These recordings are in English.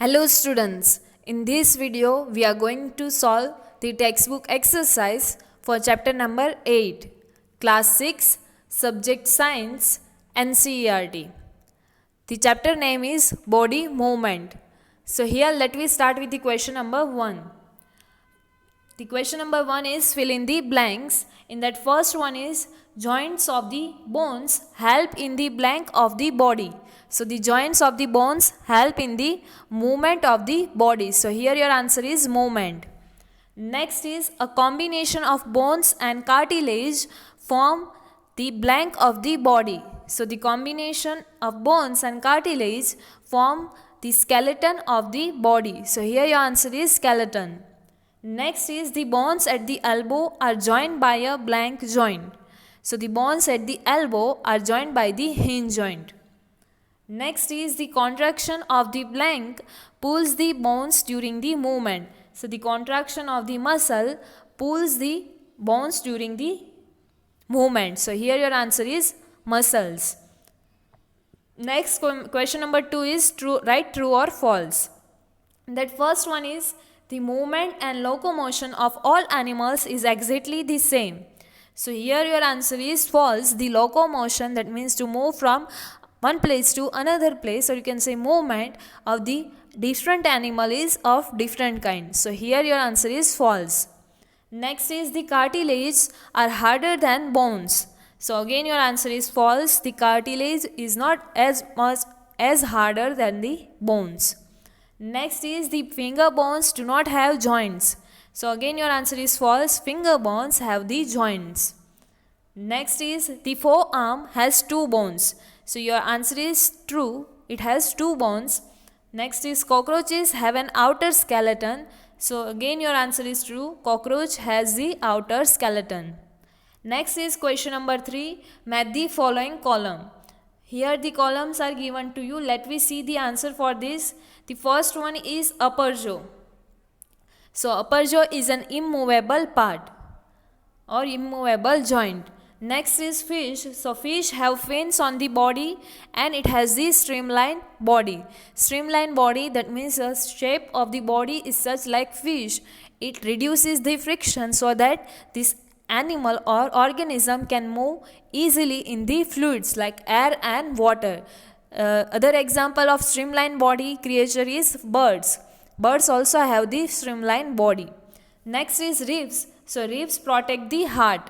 Hello students, in this video we are going to solve the textbook exercise for chapter number 8, class 6, subject science, NCERT. The chapter name is body movement. So here let me start with the question number 1. The question number 1 is fill in the blanks. In that first one is joints of the bones help in the blank of the body. So the joints of the bones help in the movement of the body. So here your answer is movement. Next is a combination of bones and cartilage form the blank of the body. So the combination of bones and cartilage form the skeleton of the body. So here your answer is skeleton. Next is the bones at the elbow are joined by a blank joint. So the bones at the elbow are joined by the hinge joint. Next is the contraction of the blank pulls the bones during the movement. So the contraction of the muscle pulls the bones during the movement. So here your answer is muscles. Next question number 2 is write true or false. That first one is the movement and locomotion of all animals is exactly the same. So here your answer is false. The locomotion, that means to move from one place to another place, or you can say movement of the different animal is of different kind. So here your answer is false. Next is the cartilage are harder than bones. So again your answer is false. The cartilage is not as much as harder than the bones. Next is the finger bones do not have joints. So again your answer is false. Finger bones have the joints. Next is the forearm has two bones. So your answer is true. It has two bones. Next is cockroaches have an outer skeleton. So again your answer is true. Cockroach has the outer skeleton. Next is question number 3. Match the following column. Here the columns are given to you. Let me see the answer for this. The first one is upper jaw. So upper jaw is an immovable part or immovable joint. Next is fish. So fish have fins on the body and it has the streamlined body. Streamlined body, that means the shape of the body is such like fish. It reduces the friction so that this animal or organism can move easily in the fluids like air and water. Other example of streamlined body creature is birds. Birds also have the streamlined body. Next is ribs. So ribs protect the heart.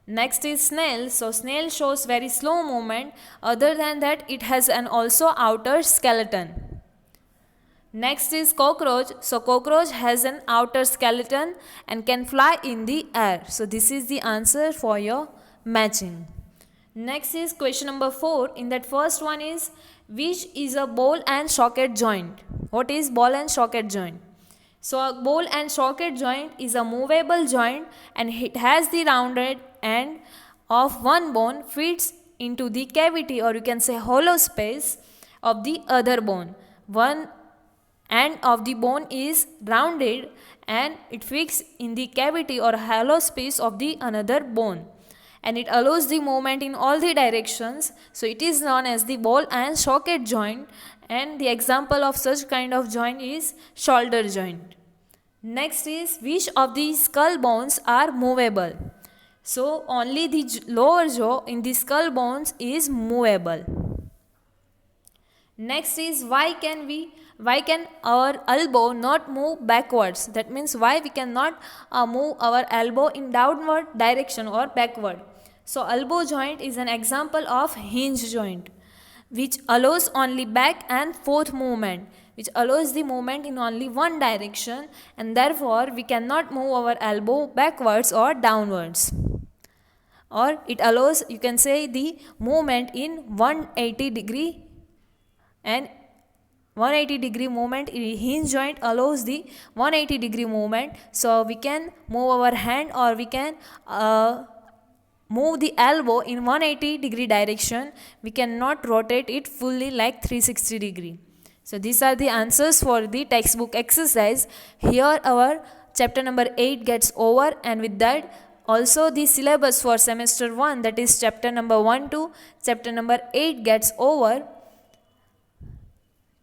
Next is snail. So snail shows very slow movement. Other than that, it has an also outer skeleton. Next is cockroach. So cockroach has an outer skeleton and can fly in the air. So this is the answer for your matching. Next is question number 4. In that first one is which is a ball and socket joint. What is ball and socket joint? So a ball and socket joint is a movable joint and it has the rounded end of one bone fits into the cavity, or you can say hollow space of the other bone. One end of the bone is rounded and it fits in the cavity or hollow space of the another bone, and it allows the movement in all the directions. So it is known as the ball and socket joint, and the example of such kind of joint is shoulder joint. Next is which of these skull bones are movable. So only the lower jaw in the skull bones is movable. Next is why can our elbow not move backwards? That means why we cannot move our elbow in downward direction or backward. So elbow joint is an example of hinge joint, which allows only back and forth movement, which allows the movement in only one direction, and therefore we cannot move our elbow backwards or downwards. Or it allows, you can say, the movement in 180 degree, and 180 degree movement in hinge joint allows the 180 degree movement. So we can move our hand or we can move the elbow in 180 degree direction. We cannot rotate it fully like 360 degree. So these are the answers for the textbook exercise. Here our chapter number 8 gets over, and with that also the syllabus for semester 1, that is chapter number 1 to chapter number 8 gets over.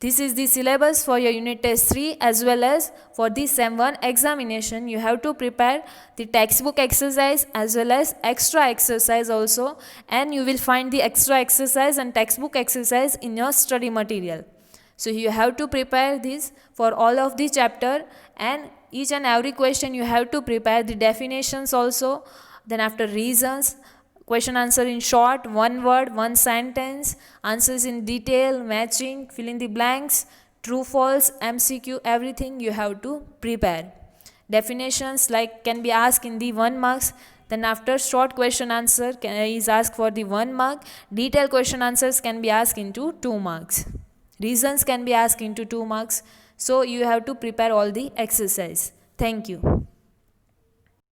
This is the syllabus for your unit test 3 as well as for the sem 1 examination. You have to prepare the textbook exercise as well as extra exercise also, and you will find the extra exercise and textbook exercise in your study material. So you have to prepare this for all of the chapter, and each and every question you have to prepare the definitions also, then after reasons, question answer in short, one word, one sentence, answers in detail, matching, fill in the blanks, true false, MCQ, everything you have to prepare. Definitions like can be asked in the 1 marks, then after short question answer is asked for the 1 mark, detailed question answers can be asked into 2 marks, reasons can be asked into 2 marks. So you have to prepare all the exercise. Thank you.